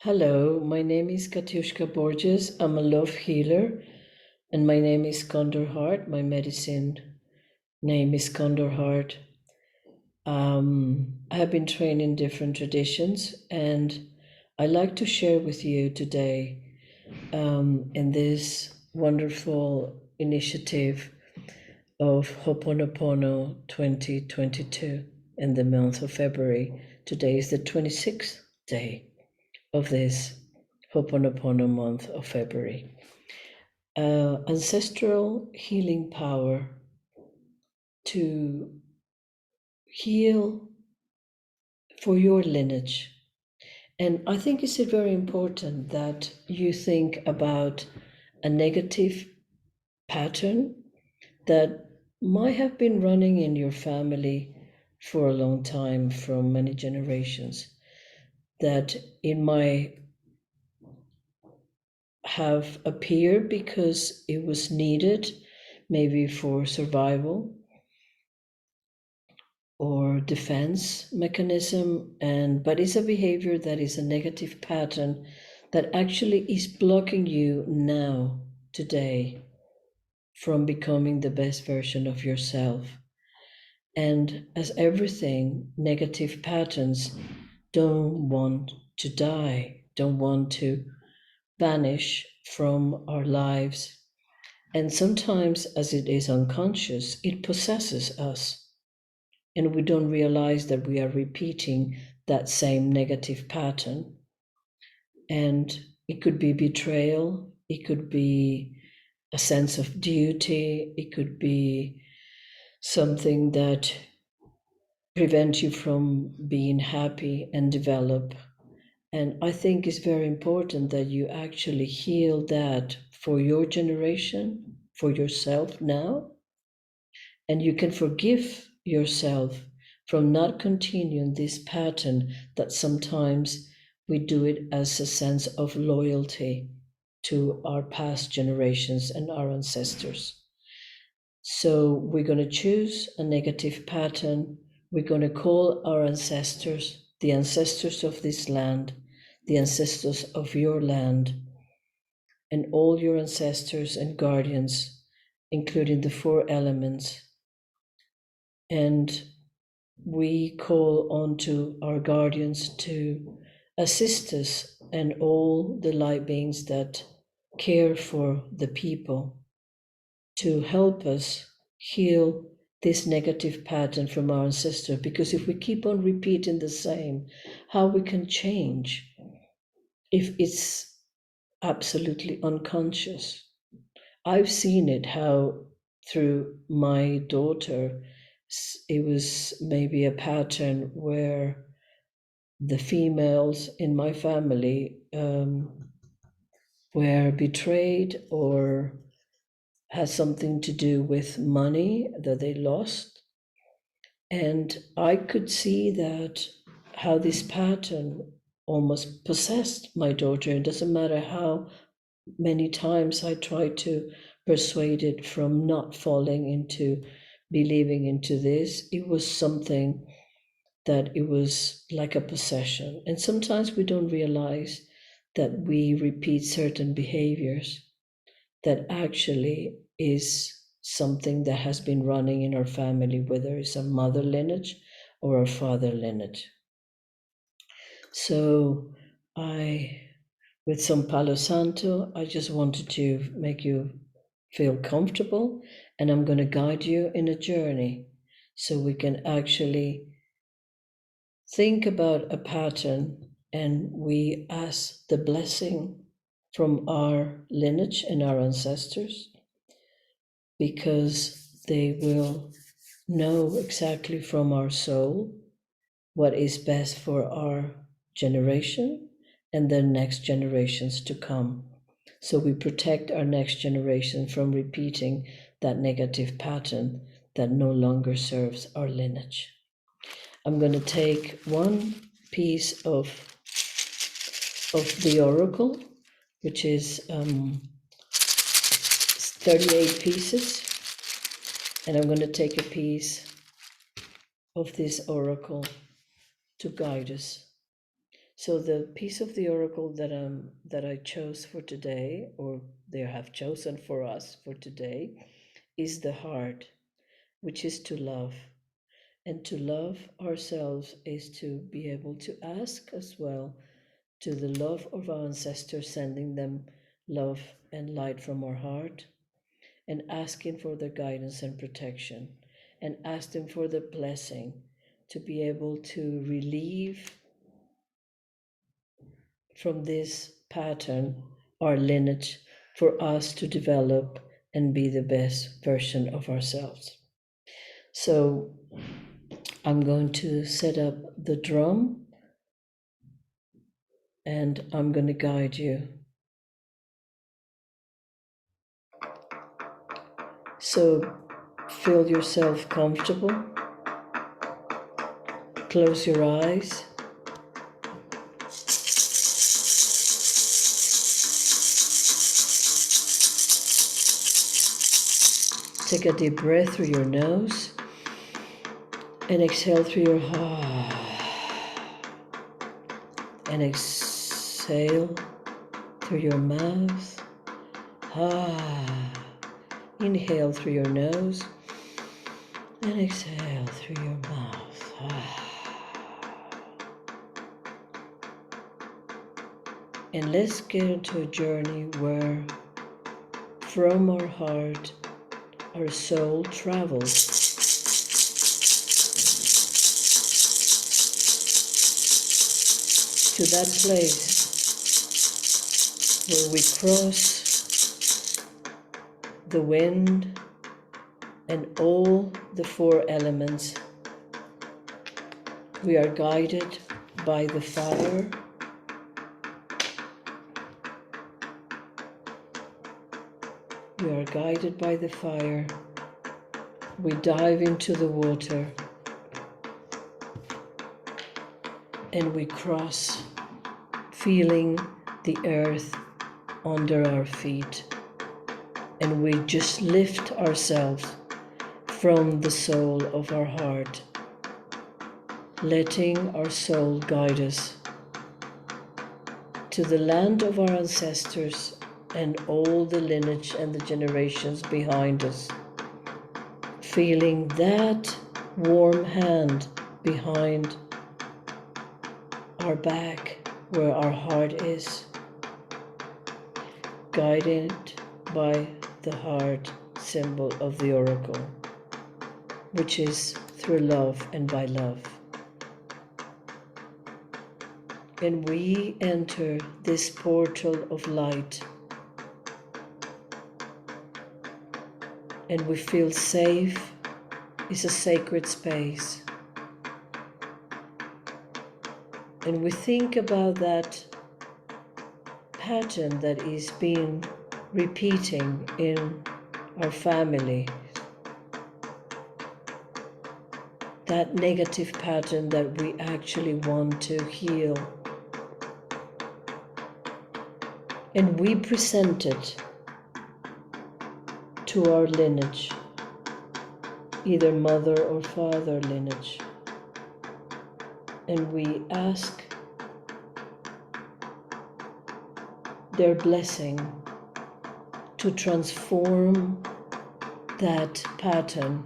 Hello, my name is Katiushka Borges. I'm a love healer, and my name is CondorHeart. My medicine name is CondorHeart. I have been trained in different traditions, and I like to share with you today in this wonderful initiative of Ho'oponopono 2022 in the month of February. Today is the 26th day of this Ho'oponopono month of February. Ancestral healing power to heal for your lineage. And I think it's very important that you think about a negative pattern that might have been running in your family for a long time, from many generations, that it might have appeared because it was needed, maybe for survival or defense mechanism, but it's a behavior that is a negative pattern that actually is blocking you now, today, from becoming the best version of yourself. And as everything, negative patterns don't want to die, don't want to vanish from our lives. And sometimes, as it is unconscious, it possesses us. And we don't realize that we are repeating that same negative pattern. And it could be betrayal, it could be a sense of duty, it could be something that prevents you from being happy and develop. And I think it's very important that you actually heal that for your generation, for yourself now, and you can forgive yourself from not continuing this pattern that sometimes we do it as a sense of loyalty to our past generations and our ancestors. So we're going to choose a negative pattern. We're going to call our ancestors, the ancestors of this land, the ancestors of your land, and all your ancestors and guardians, including the four elements. And we call on to our guardians to assist us and all the light beings that care for the people to help us heal this negative pattern from our ancestors. Because if we keep on repeating the same, how we can change if it's absolutely unconscious? I've seen it, how through my daughter, it was maybe a pattern where the females in my family were betrayed or had something to do with money that they lost. And I could see that how this pattern almost possessed my daughter. It doesn't matter how many times I tried to persuade it from not falling into believing into this. It was something that it was like a possession. And sometimes we don't realize that we repeat certain behaviors that actually is something that has been running in our family, whether it's a mother lineage or a father lineage. So with some Palo Santo, I just wanted to make you feel comfortable, and I'm going to guide you in a journey so we can actually think about a pattern, and we ask the blessing from our lineage and our ancestors, because they will know exactly from our soul what is best for our generation and the next generations to come. So we protect our next generation from repeating that negative pattern that no longer serves our lineage. I'm going to take one piece of the oracle, which is 38 pieces, and I'm going to take a piece of this oracle to guide us. So the piece of the oracle that I chose for today, or they have chosen for us for today, is the heart, which is to love. And to love ourselves is to be able to ask as well to the love of our ancestors, sending them love and light from our heart, and asking for their guidance and protection, and ask them for the blessing to be able to relieve from this pattern our lineage for us to develop and be the best version of ourselves. So I'm going to set up the drum and I'm going to guide you. So feel yourself comfortable. Close your eyes. Take a deep breath through your nose and exhale through your heart. And exhale through your mouth. Inhale through your nose and exhale through your mouth. And let's get into a journey where from our heart our soul travels to that place where we cross the wind and all the four elements. We are guided by the fire, we are guided by the fire. We dive into the water and we cross, feeling the earth under our feet. And we just lift ourselves from the soul of our heart, letting our soul guide us to the land of our ancestors and all the lineage and the generations behind us, feeling that warm hand behind our back where our heart is, guided by the heart symbol of the oracle, which is through love and by love. And we enter this portal of light and we feel safe. It's a sacred space. And we think about that pattern that is being repeating in our family, that negative pattern that we actually want to heal. And we present it to our lineage, either mother or father lineage. And we ask their blessing to transform that pattern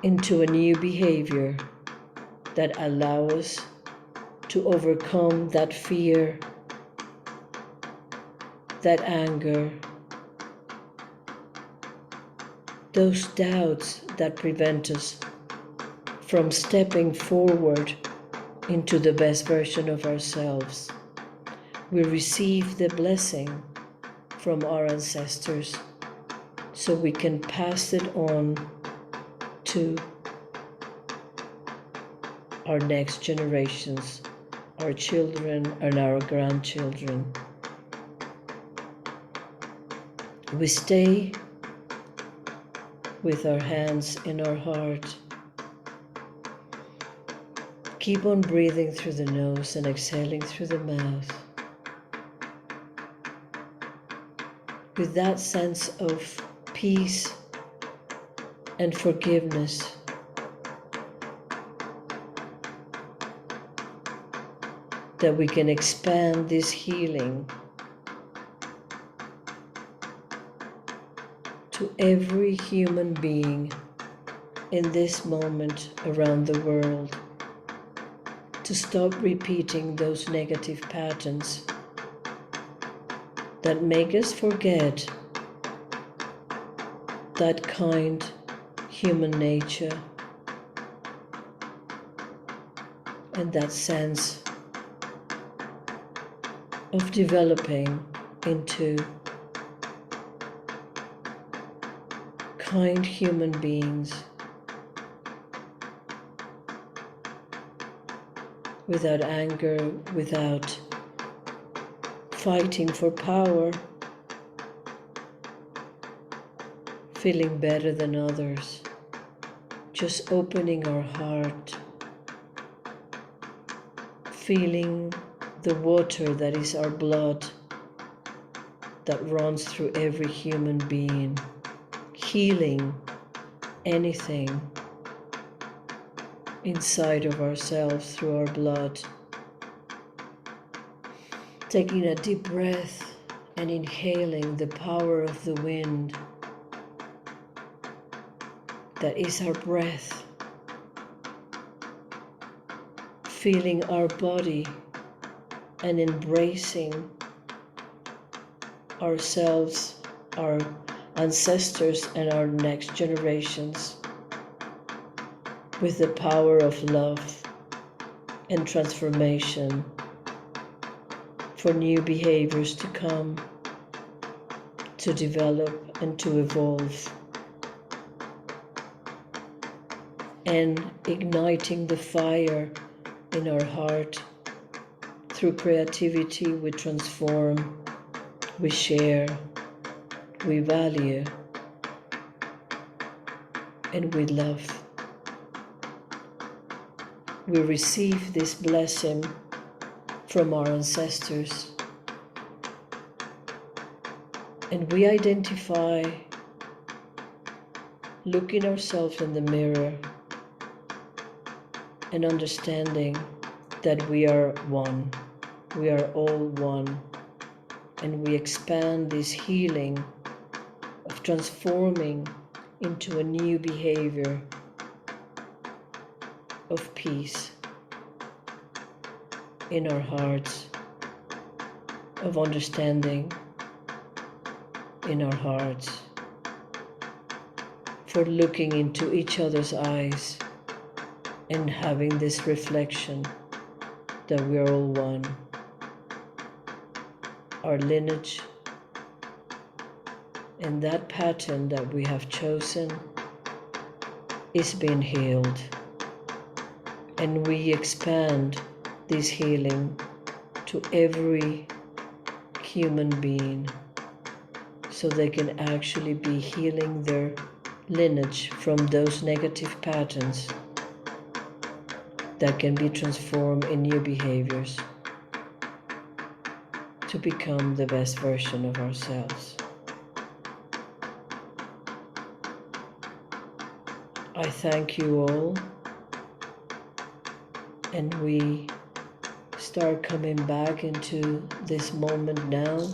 into a new behavior that allows us to overcome that fear, that anger, those doubts that prevent us from stepping forward into the best version of ourselves. We receive the blessing from our ancestors so we can pass it on to our next generations, our children and our grandchildren. We stay with our hands in our heart. Keep on breathing through the nose and exhaling through the mouth, with that sense of peace and forgiveness. that we can expand this healing to every human being in this moment around the world, to stop repeating those negative patterns that make us forget that kind human nature and that sense of developing into kind human beings without anger, without fighting for power, feeling better than others, just opening our heart, feeling the water that is our blood that runs through every human being, healing anything inside of ourselves through our blood. Taking a deep breath and inhaling the power of the wind that is our breath, feeling our body and embracing ourselves, our ancestors, and our next generations with the power of love and transformation for new behaviors to come, to develop and to evolve, and igniting the fire in our heart. Through creativity, we transform, we share, we value, and we love. We receive this blessing from our ancestors, and we identify, looking ourselves in the mirror and understanding that we are one, we are all one, and we expand this healing of transforming into a new behavior of peace in our hearts, of understanding in our hearts, for looking into each other's eyes and having this reflection that we are all one. Our lineage and that pattern that we have chosen is being healed, and we expand this healing to every human being so they can actually be healing their lineage from those negative patterns that can be transformed in new behaviors to become the best version of ourselves. I thank you all, and we start coming back into this moment now.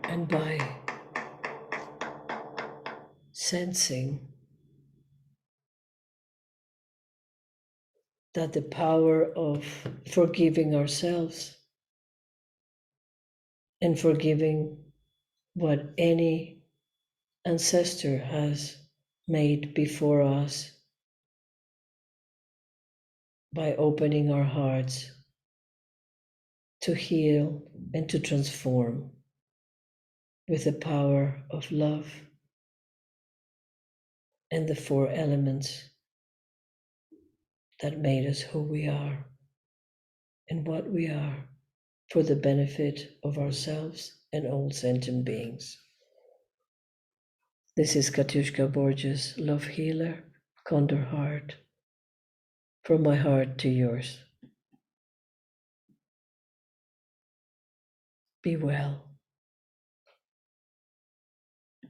And by sensing that the power of forgiving ourselves and forgiving what any ancestor has made before us, by opening our hearts to heal and to transform with the power of love and the four elements that made us who we are and what we are, for the benefit of ourselves and all sentient beings. This is Katiushka Borges, Love Healer, CondorHeart. from my heart to yours. Be well.